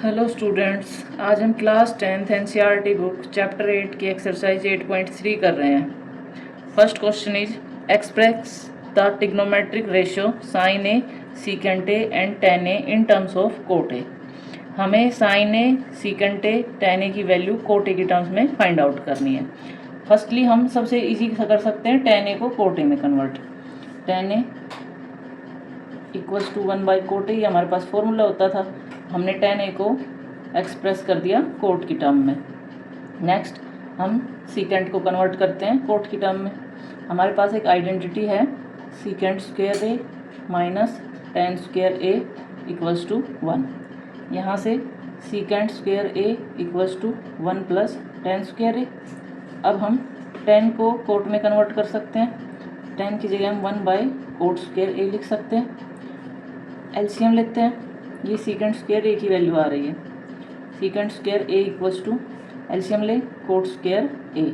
Hello students, आज हम class 10th NCERT book chapter 8 की एक्सरसाइज 8.3 कर रहे हैं। First question is express the trigonometric ratio sine A, secant A and tan A in terms of cot A. हमें sine A, secant A, tan A की value cot A की terms में find out करनी है। Firstly हम सबसे easy कर सकते हैं टेन ए को कोट ए में convert. Tan A equals to 1 by cot A, ये हमारे पास फॉर्मूला होता था। हमने टेन ए को एक्सप्रेस कर दिया कोट की टर्म में। नेक्स्ट हम सीकेंट को कन्वर्ट करते हैं कोट की टर्म में। हमारे पास एक आइडेंटिटी है secant square A minus tan square A equals to 1। यहाँ से secant square A equals to 1 plus tan square A. अब हम 10 को कोट में कन्वर्ट कर सकते हैं। 10 की जगह हम 1 बाई कोट स्क्वेयर ए लिख सकते हैं। एलसीएम लेते हैं, ये सीकेंट स्क्वेयर ए की वैल्यू आ रही है। Secant square A equals to LCM ले कोट स्क्वेयर ए,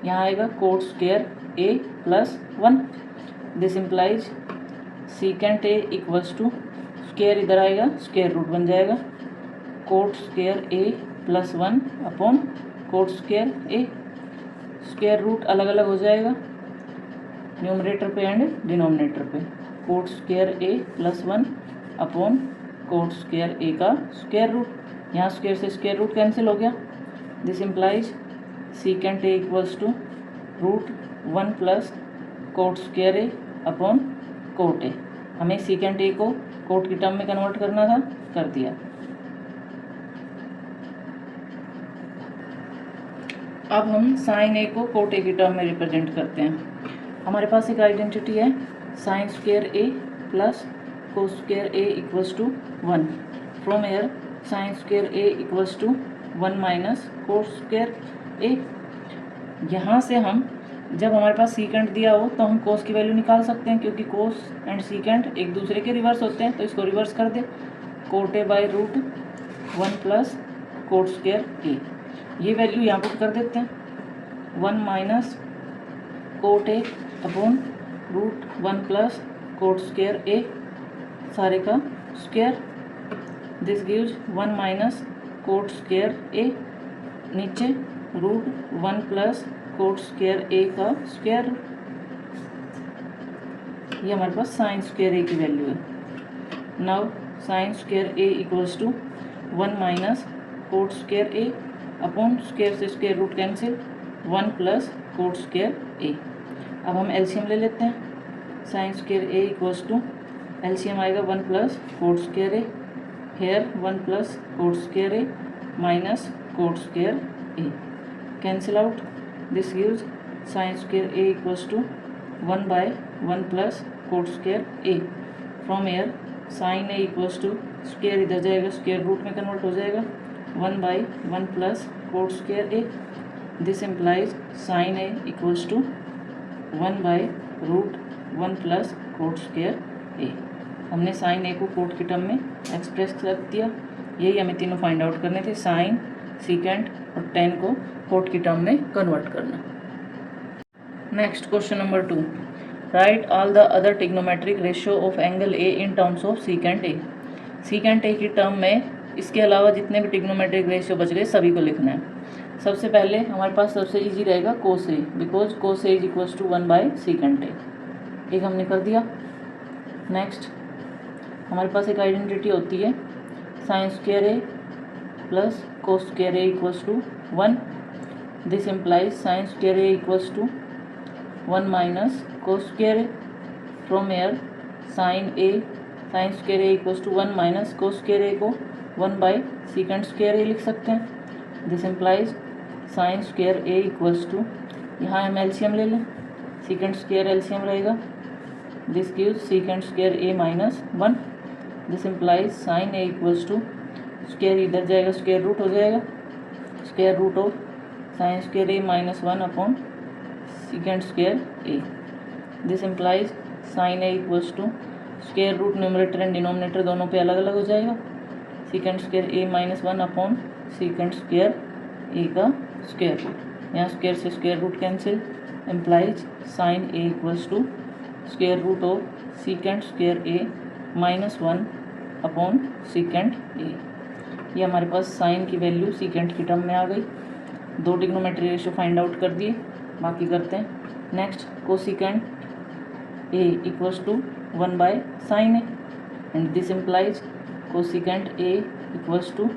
यहाँ आएगा cot square A plus 1। This implies secant A equals to square इधर आएगा, स्क्वेयर रूट बन जाएगा cot square A plus 1 upon cot square A. Square root अलग अलग हो जाएगा न्यूमरेटर पे एंड डिनोमिनेटर पे। Cot square A plus 1 upon cot square A का स्क्वेयर रूट, यहाँ स्क्वेयर से स्क्वेयर रूट कैंसिल हो गया। This implies secant A equals to root 1 plus cot square A upon cot A. हमें secant A को coat की term में convert करना था, कर दिया। अब हम साइन ए को कोट ए की टर्म में रिप्रेजेंट करते हैं। हमारे पास एक आइडेंटिटी है sine square A plus cos square A equals to 1। From here sine square A equals to 1 minus cos square A. यहाँ से हम जब हमारे पास सीकेंट दिया हो तो हम कोस की वैल्यू निकाल सकते हैं, क्योंकि कोस एंड सीकेंट एक दूसरे के रिवर्स होते हैं। तो इसको रिवर्स कर दे, cot A by root 1 plus cot square A. ये वैल्यू यहाँ पुट कर देते हैं, 1 minus cot A upon root 1 plus cot square A सारे का square. This gives 1 minus cot square A, नीचे root 1 plus cot square A का square. ये हमारे पास साइन स्क्वेयर ए की वैल्यू है। Now sine square A equals to 1 minus cot square A upon square से square root cancel 1 plus cot square A. अब हम LCM ले लेते हैं। Sine square A equals to LCM आएगा 1 plus cot square A, here 1 plus cot square A minus cot square A, cancel out. This gives sine square A equals to 1 by 1 plus cot square A. From here sine A equals to square इधर जाएगा, square root में convert हो जाएगा 1 by 1 plus cot square A. This implies sine A equals to 1 by root 1 plus cot square A. हमने sine ए को coat की term में express कर दिया। यही हमें तीनों फाइंड आउट करने थे, साइन, सीकेंट और टेन को कोट की टर्म में कन्वर्ट करना। Next question number 2, right all the other trigonometric ratio of angle A in terms of secant A. Secant ए की टर्म में इसके अलावा जितने भी ट्रिग्नोमेट्रिक रेशियो बच गए सभी को लिखना है। सबसे पहले हमारे पास सबसे इजी रहेगा cos A, because cos A is equals to 1 by secant A. एक हमने कर दिया। नेक्स्ट हमारे पास एक आइडेंटिटी होती है sine square A plus cos square A equals to 1। This implies sine square A equals to 1 minus cos square A. From here sine square A equals to 1 minus cos square A को 1 by secant square A लिख सकते हैं। This implies sine square A equals to, यहाँ हम LCM ले लें, secant square LCM रहेगा। This gives secant square A minus 1। This implies sine A equals to square इधर जाएगा, स्क्वेयर रूट हो जाएगा, square root of sine square A minus 1 upon secant square A. This implies sine A equals to square root numerator and denominator दोनों पे अलग अलग हो जाएगा, secant square A minus 1 upon secant square A का square root. यहाँ square से square root cancel, implies sine A equals to square root of secant square A minus 1 upon secant A. ये हमारे पास साइन की वैल्यू सीकेंट की term में आ गई। 2 ट्रिग्नोमेट्री रेशियो फाइंड आउट कर दिए, बाकी करते हैं। Next cosecant A equals to 1 by sine A and this implies cosecant A equals to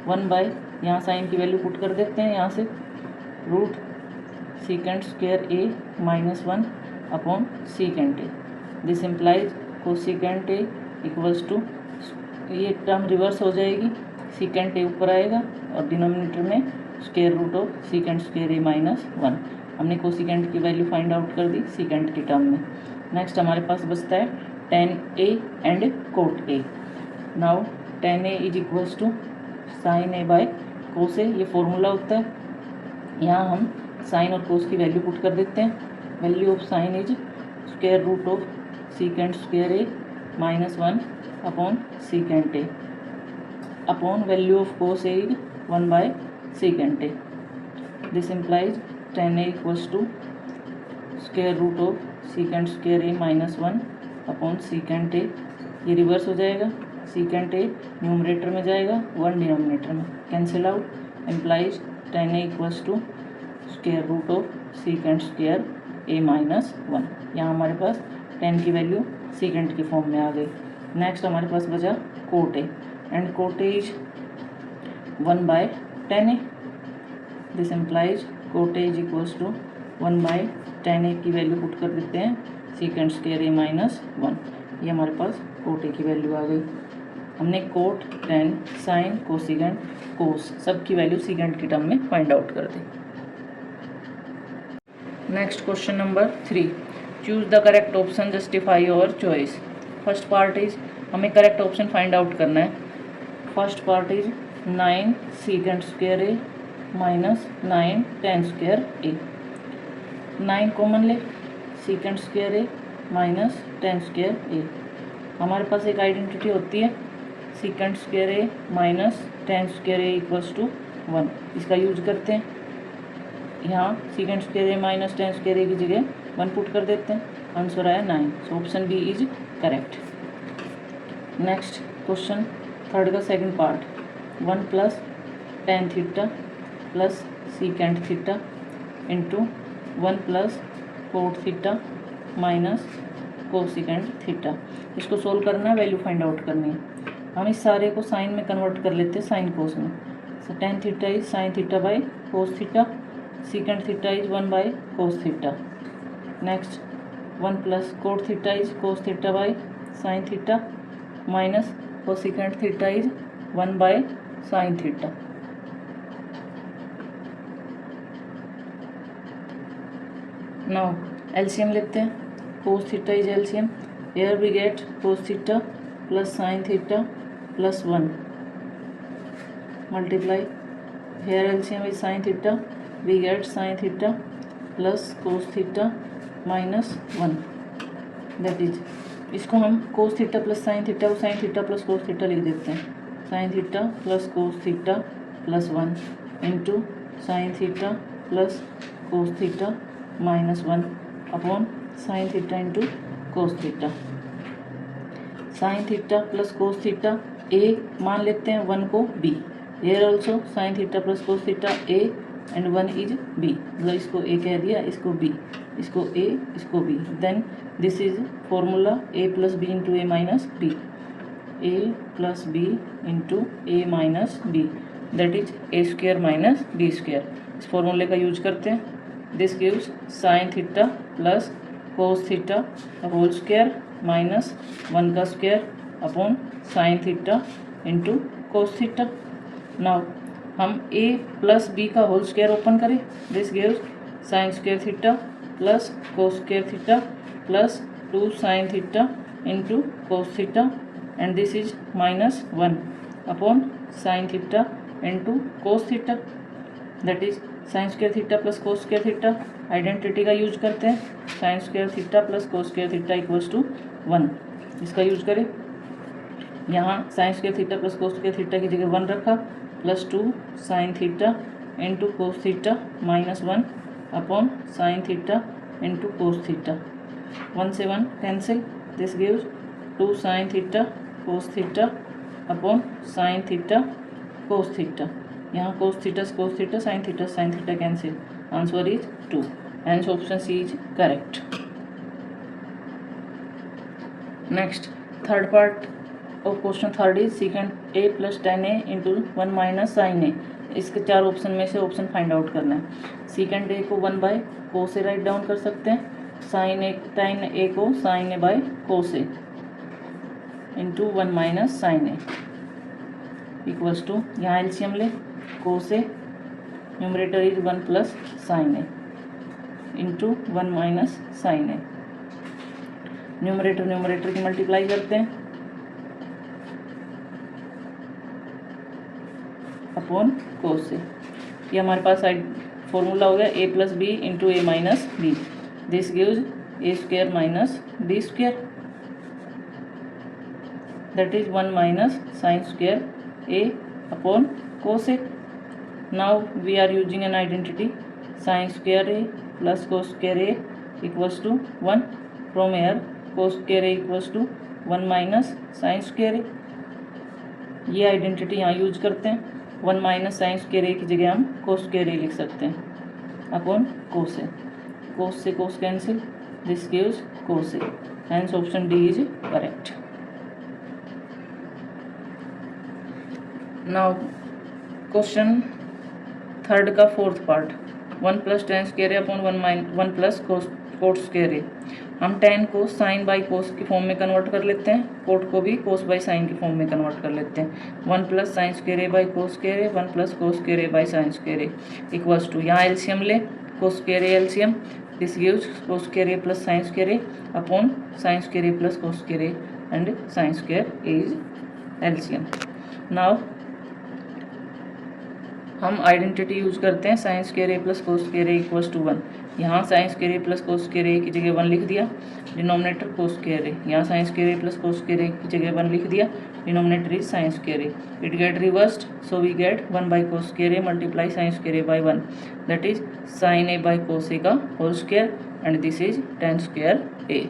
1 by, यहाँ साइन की वैल्यू पुट कर देते हैं यहाँ से, root secant square A minus 1 upon secant A. This implies cosecant A equals to, ये term reverse हो जाएगी, सीकेंट ए ऊपर आएगा और डिनोमिनेटर में square root of secant square A minus 1। हमने कोसिकेंट की वैल्यू फाइंड आउट कर दी सीकेंट की टर्म में। नेक्स्ट हमारे पास बचता है tan a and cot A. Now tan a is equals to sine A by cos A, ये फॉर्मूला होता है। यहाँ हम साइन और कोस की वैल्यू पुट कर देते हैं। Value of sine is square root of secant square A minus 1 upon secant A upon value of cos A is 1 by secant A. This implies tan a equals to square root of secant square A minus 1 upon secant A. ये reverse हो जाएगा, secant A numerator में जाएगा, 1 denominator में, cancel out. Implies tan a equals to square root of secant square A minus 1। यहाँ हमारे पास tan की वैल्यू सीकेंट की फॉर्म में आ गई। नेक्स्ट हमारे पास बचा cot A and cot A is 1 by tan a। This implies cot A is equals to 1 by tan a की वैल्यू पुट कर देते हैं, सीकेंट स्क्वायर ए माइनस 1। ये हमारे पास कोट ए की वैल्यू आ गई। हमने cot, tan, sine, cosecant, cos सब की वैल्यू सीकेंट की टर्म में फाइंड आउट कर दी। Next question number 3, choose the correct option, justify your choice. First part is, हमें करेक्ट ऑप्शन फाइंड आउट करना है। First part is 9 secant square A minus 9 tan square A. 9 common ले, secant square A minus tan square A. हमारे पास एक identity होती है secant square A minus tan square A equals to 1, इसका use करते हैं। यहाँ secant square A minus tan square A की जगह 1 पुट कर देते हैं, आंसर आया 9। So option B is correct. Next question, third का second part, 1 plus tan theta plus secant theta into 1 plus cot theta minus cosecant theta. इसको solve करना है, वैल्यू फाइंड आउट करनी है। हम इस सारे को साइन में कन्वर्ट कर लेते हैं, साइन कोस में। सो tan theta is sine theta by cos theta, secant theta is 1 by cos theta. Next 1 plus cot theta is cos theta by sine theta minus cosecant theta is 1 by sine theta. Now LCM लेते हैं, cos theta is LCM, here we get cos theta plus sin theta plus 1 multiply, here LCM is sin theta, we get sin theta plus cos theta minus 1, that is, इसको हम cos theta plus sin theta को sin theta plus cos theta लिख देते हैं, sin theta plus cos theta plus 1 into sin theta plus cos theta minus 1 upon sin theta into cos theta. Sine theta plus cos theta A मान लेते हैं, 1 को B. Here also sine theta plus cos theta A and 1 is B, मतलब इसको ए कह दिया, इसको B, इसको ए, इसको B. Then this is formula A plus B into A minus B, A plus B into A minus B, that is A square minus B square. इस फॉर्मूले का यूज करते हैं। This gives sine theta plus cos theta whole square minus 1 का square upon sine theta into cos theta. Now हम a plus B का whole square open करें, this gives sine square theta plus cos square theta plus 2 sine theta into cos theta and this is minus 1 upon sine theta into cos theta, that is sine square theta plus cos square theta. Identity का use करते हैं, sine square theta plus cos square theta equals to 1, इसका use करें। यहाँ sine square theta plus cos square theta की जगह 1 रखा, plus 2 sine theta into cos theta minus 1 upon sine theta into cos theta. 1 से 1 cancel, this gives 2 sine theta cos theta upon sine theta cos theta, यहाँ cos theta sine theta cancel, answer is 2, hence option C is correct. Next, third part of question third is secant a plus tan a into 1 minus sin a. इसके 4 option में से option find out करना है। Secant A को 1 by cos A write down कर सकते हैं, tan A को sine A by cos A into 1 minus sine A equals to, यहाँ एलसीएम ले, cos A numerator is 1 plus sine A into 1 minus sine A, numerator की multiply करते हैं upon कोस से, ये हमारे पास साइड फॉर्मूला हो गया A plus B into A minus B, this gives A square minus B square, that is 1 minus sine square A upon cos A. Now we are using an identity sine square A plus cos square A equals to 1, from here cos square A equals to 1 minus sine square A. ये identity यहाँ use करते हैं, 1 minus sine square A की जगह हम कोस square A लिख सकते हैं अपॉन कोस ए, कोस से cos cancel, this gives cos A, hence option D is correct. Now question third का fourth part, 1 plus tan square A upon 1 plus cot square A. हम tan को sign by कोस की form में convert कर लेते हैं, cot को भी कोस बाई साइन की फॉर्म में कन्वर्ट कर लेते हैं. 1 plus sine square A by cos square A, 1 plus cos square A by sine square A equals to, यहाँ एलसीएम ले, cos square A LCM, this gives cos square A plus sine square A upon sine square A plus cos square A and sine square A is LCM. Now हम identity use करते हैं sine square A plus cos square A equals to 1. यहाँ sine square A plus cos square A की जगह 1 लिख दिया, denominator cos square A, यहाँ sine square A plus cos square A की जगह 1 लिख दिया, denominator is sine square A. It get reversed, so we get 1 by cos square A multiply sine square A by 1, that is sine A by cos A का whole square and this is tan square A.